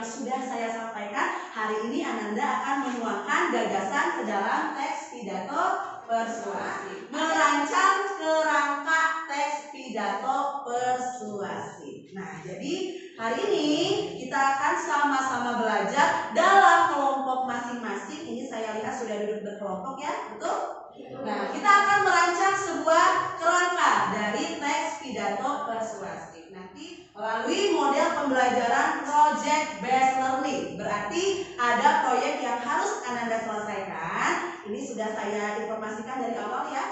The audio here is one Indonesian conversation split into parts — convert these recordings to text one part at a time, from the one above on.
yang sudah saya sampaikan, hari ini Ananda akan menuangkan gagasan ke dalam teks pidato persuasi, merancang kerangka teks pidato persuasi. Nah, jadi hari ini kita akan sama-sama belajar dalam kelompok masing-masing. Ini saya lihat sudah duduk berkelompok ya, betul? Nah, kita akan merancang sebuah kerangka dari teks pidato persuasi. Nanti melalui model pembelajaran project based learning. Berarti ada proyek yang harus Ananda selesaikan. Ini sudah saya informasikan dari awal ya.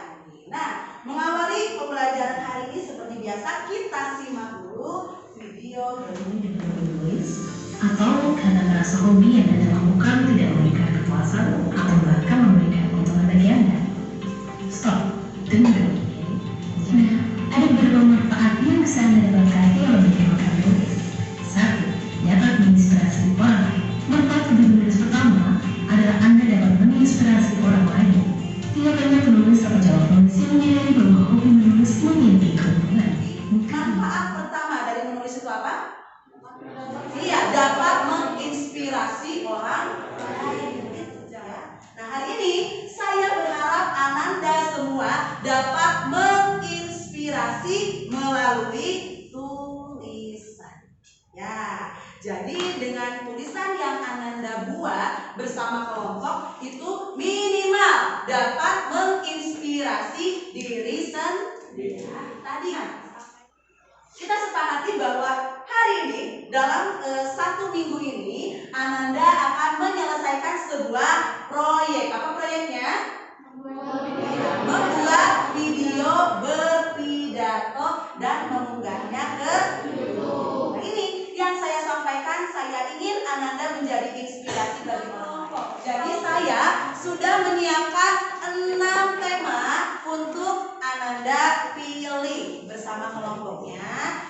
Nah, mengawali pembelajaran hari ini seperti biasa kita simak dulu video. Menulis atau karena merasa hobi yang Anda lakukan tidak memberikan kepuasan atau bahkan memberikan keuntungan bagi Anda. Stop, tunggu. Nah, ada beberapa manfaat yang bisa Anda dapatkan yang lebih makan menulis. 1. Dapat menginspirasi orang lain. Manfaat lebih menulis pertama adalah Anda dapat menginspirasi orang lain. Tidak banyak penulis atau jawab penulis yang menyadari bahwa hobi menulis memiliki keuntungan. Manfaat pertama dari menulis itu apa? Iya, dapat menginspirasi orang lain. Nah, hari ini saya berharap Ananda semua dapat menginspirasi melalui tulisan. Ya, jadi dengan tulisan yang Ananda buat bersama kelompok itu minimal dapat menginspirasi diri sendiri. Tadi kita sepakati bahwa hari ini dalam 1 minggu ini Ananda akan menyelesaikan sebuah proyek. Apa proyeknya? Membuat video berpidato dan mengunggahnya ke YouTube. Nah, ini yang saya sampaikan, saya ingin Ananda menjadi inspirasi bagi kelompok. Jadi saya sudah menyiapkan 6 tema untuk Ananda pilih bersama kelompoknya.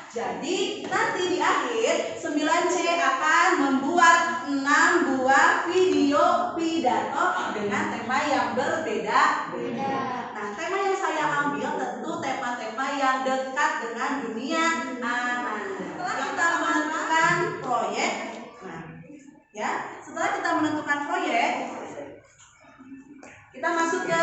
Jadi nanti di akhir 9C akan membuat 6 buah video pidato dengan tema yang berbeda-beda. Nah, tema yang saya ambil tentu tema-tema yang dekat dengan dunia Ananda. Setelah kita menentukan proyek, setelah kita menentukan proyek, kita masuk ke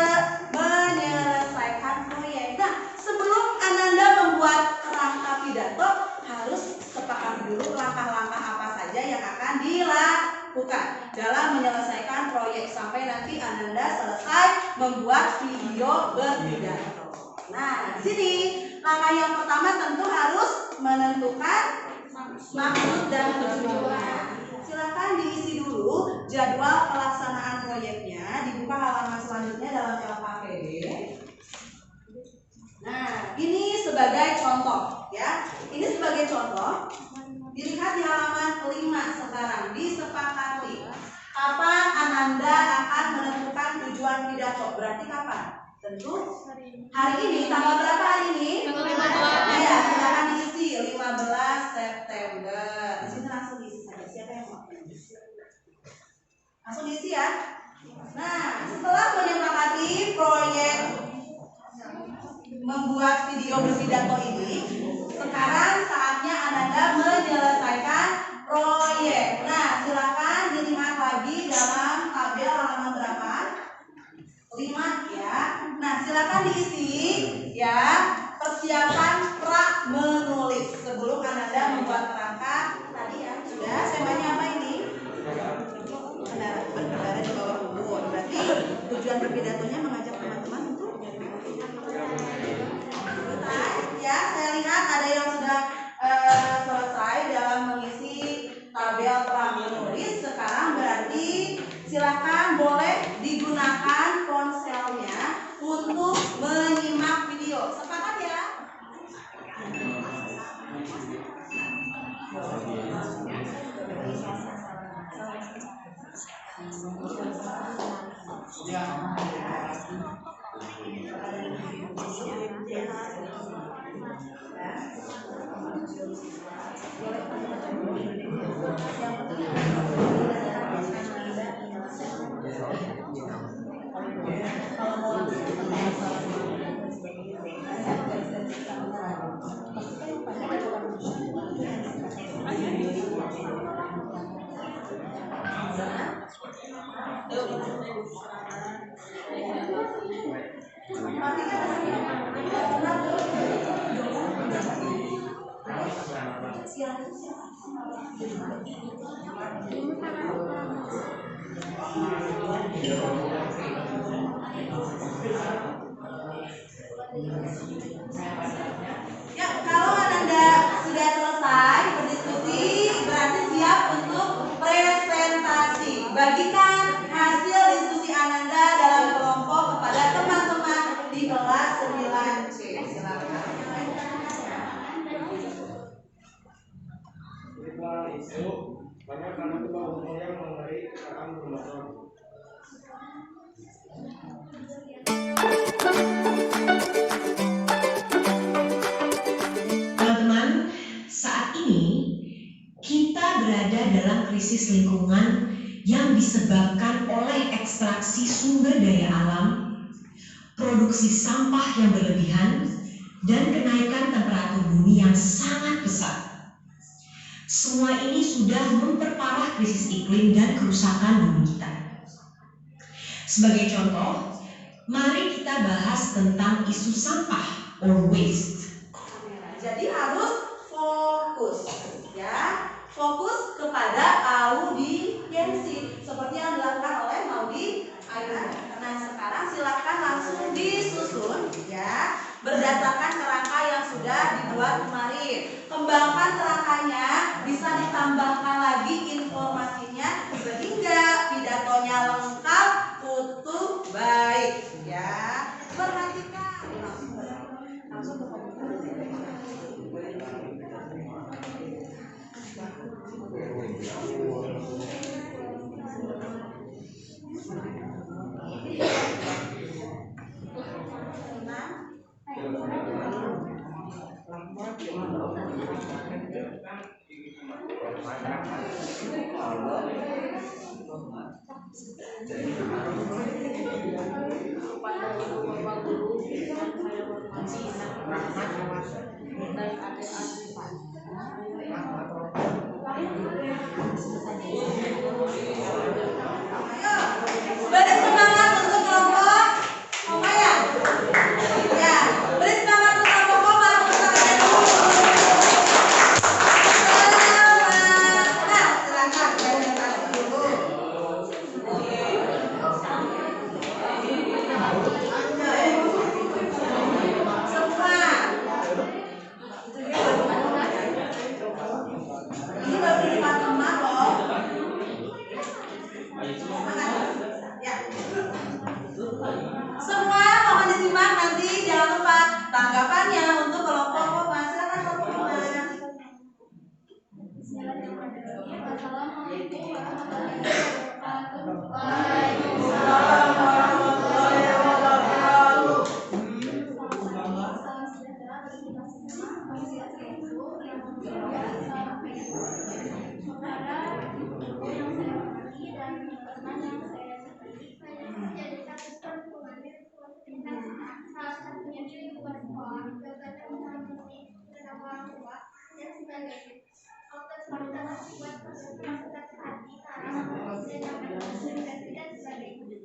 menyelesaikan proyek. Nah, sebelum Ananda membuat kerangka pidato, harus sepakat dulu langkah-langkah apa saja yang akan dilakukan dalam menyelesaikan proyek sampai nanti Ananda selesai membuat video berpidato. Nah, di sini langkah yang pertama tentu harus menentukan maksud dan tujuan. Silakan diisi dulu jadwal pelaksanaan proyeknya, dibuka halaman selanjutnya dalam LKPD. Nah, ini sebagai contoh ya. Ini sebagai contoh. Dilihat di halaman 5 sekarang, disepakati kapan Ananda akan menentukan tujuan pidato. Berarti kapan? Tentu hari ini. Tanggal berapa hari ini? Ya, silakan diisi 15 September. Di sini langsung diisi saja. Siapa yang mau? Langsung diisi ya. Nah, setelah menyepakati proyek membuat video berpidato ini, sekarang saatnya Ananda menyelesaikan proyek. Nah, silakan dilihat lagi dalam tabel halaman berapa? 5 ya. Nah, silakan diisi ya. Persiapan pra menulis sebelum Ananda membuat kerangka tadi ya. Sudah, temanya apa ini? Berkendara di bawah umur. Berarti tujuan berpidatonya mengajak teman-teman untuk ya. Saya lihat ada yang sudah selesai dalam mengisi tabel pra menulis. Sekarang berarti silakan boleh digunakan ponselnya untuk menyimak video. Sepakat ya? Ya, kalau Ananda sudah selesai berdiskusi, berarti siap untuk presentasi. Bagikan hasil diskusi Ananda dalam kelompok kepada teman-teman di kelas 9C. Silakan. Isu banyak anak tua umur yang memberi keterangan bermotor. Teman-teman, saat ini kita berada dalam krisis lingkungan yang disebabkan oleh ekstraksi sumber daya alam, produksi sampah yang berlebihan, dan kenaikan temperatur bumi yang sangat besar. Semua ini sudah memperparah krisis iklim dan kerusakan bumi kita. Sebagai contoh, mari kita bahas tentang isu sampah or waste. Jadi harus fokus, ya, fokus kepada audiensi seperti yang dilakukan oleh Maudi Ainada. Nah, sekarang silakan langsung disusun, ya, berdasarkan kerangka yang sudah dibuat kemarin. Kembangkan kerangkanya, bisa ditambahkan lagi informasinya sehingga pidatonya lengkap, utuh, baik, ya. Perhatikan langsung ke beri semangat untuk kelompok Koma ya. Ya, beri semangat untuk kelompok Koma. Semangat. Silakan presentasi dulu. Semua. Ini baru di depan teman loh. Ya. Semua mohon disimak, nanti jangan lupa tanggapannya untuk kelompok Koma. Silakan kelompok Koma. Waalaikumsalam warahmatullahi wabarakatuh. Salah satunya di luar sekolah, berkata mengalami bersama orang tua dan sebagainya. Otoritas buat masukan hati karena dan dan sebagainya.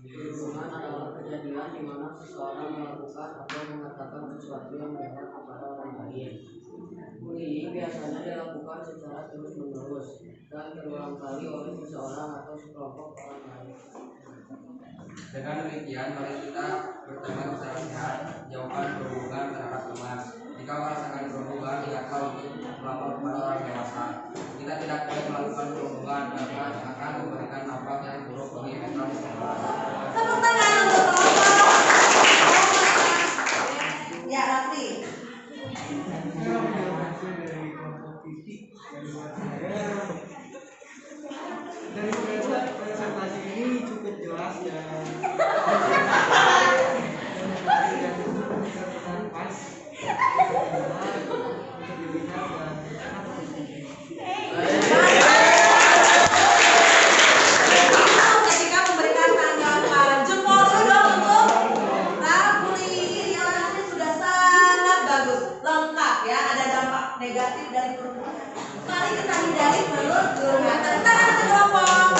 Hubungan adalah kejadian di mana seseorang melakukan atau mengatakan sesuatu yang jahat kepada orang lain. Bullying biasanya dilakukan secara terus-menerus dan berulang kali oleh seseorang atau sekelompok orang lain. Dengan demikian, mari kita berteman secara sehat, jauhkan berhubungan terhadap teman. Jika merasakan berhubungan, ingatlah untuk melapor kepada orang dewasa. Kita tidak boleh melakukan berhubungan karena akan memberikan dampak yang buruk bagi mental seseorang. Tepuk tangan untuk kelompok Koma. Ya, Raffi. Dari kelompok fisik dari buat saya dari presentasi ini cukup jelas dan pas untuk dilihat dan sangat positif. Ketika memberikan tanggapan, jempol dulu dong untuk Rafli. Ini sudah sangat bagus, lengkap ya. Ada dampak negatif dari perempuan. Mari kita hindari perut, tangan untuk kelompok.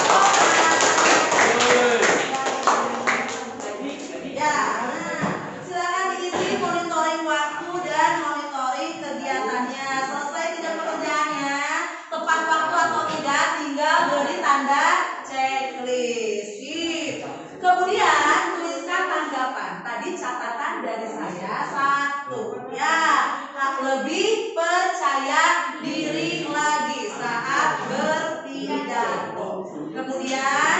lebih percaya diri lagi saat berpidato. Kemudian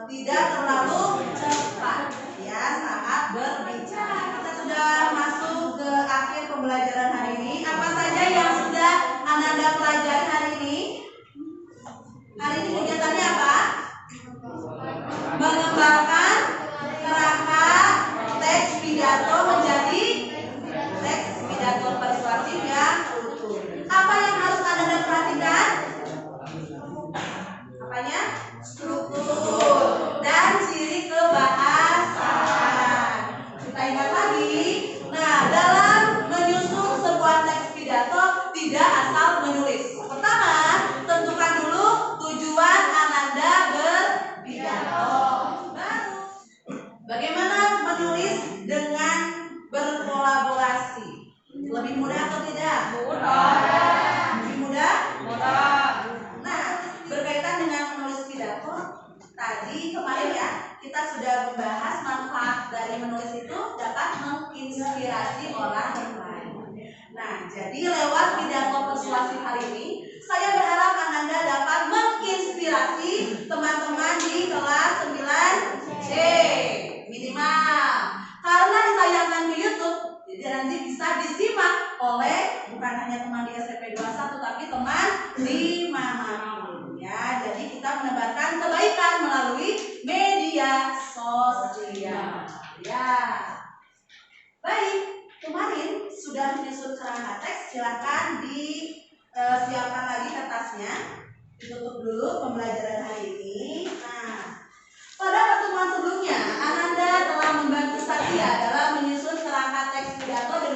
tidak terlalu cepat ya saat berbicara. Kita sudah masuk ke akhir pembelajaran hari ini. Apa saja yang sudah Ananda pelajari hari ini? Hari ini kegiatannya apa? Mengembangkan kerangka teks pidato menjadi teks pidato persuasif yang utuh. Apa yang harus Anda perhatikan? Apanya? Struktur dan ciri kebahasaan. Kita ingat lagi. Nah, dalam menyusun sebuah teks pidato tidak asal menulis. Pertama, tentukan dulu tujuan Ananda berpidato. Baru, bagaimana menulis dengan berkolaborasi? Lebih mudah atau tidak? Mudah. Lebih mudah? Mudah. Nah, berkaitan dengan menulis pidato, tadi kemarin ya kita sudah membahas manfaat dari menulis itu dapat menginspirasi orang lain. Nah, jadi lewat pidato persuasif hari ini, saya berharap Ananda dapat menginspirasi teman-teman di kelas 9C minimal. Karena ditayangkan di YouTube, jadi nanti bisa disimak oleh bukan hanya teman di SMP 21 tapi teman di manapun ya. Jadi kita menebarkan kebaikan melalui media sosial. Ya. Baik, kemarin sudah menyusun kerangka teks, silakan disiapkan lagi kertasnya. Ditutup dulu pembelajaran hari ini. Nah, pada pertemuan sebelumnya, Ananda telah membantu Satya dalam menyusun kerangka teks pidato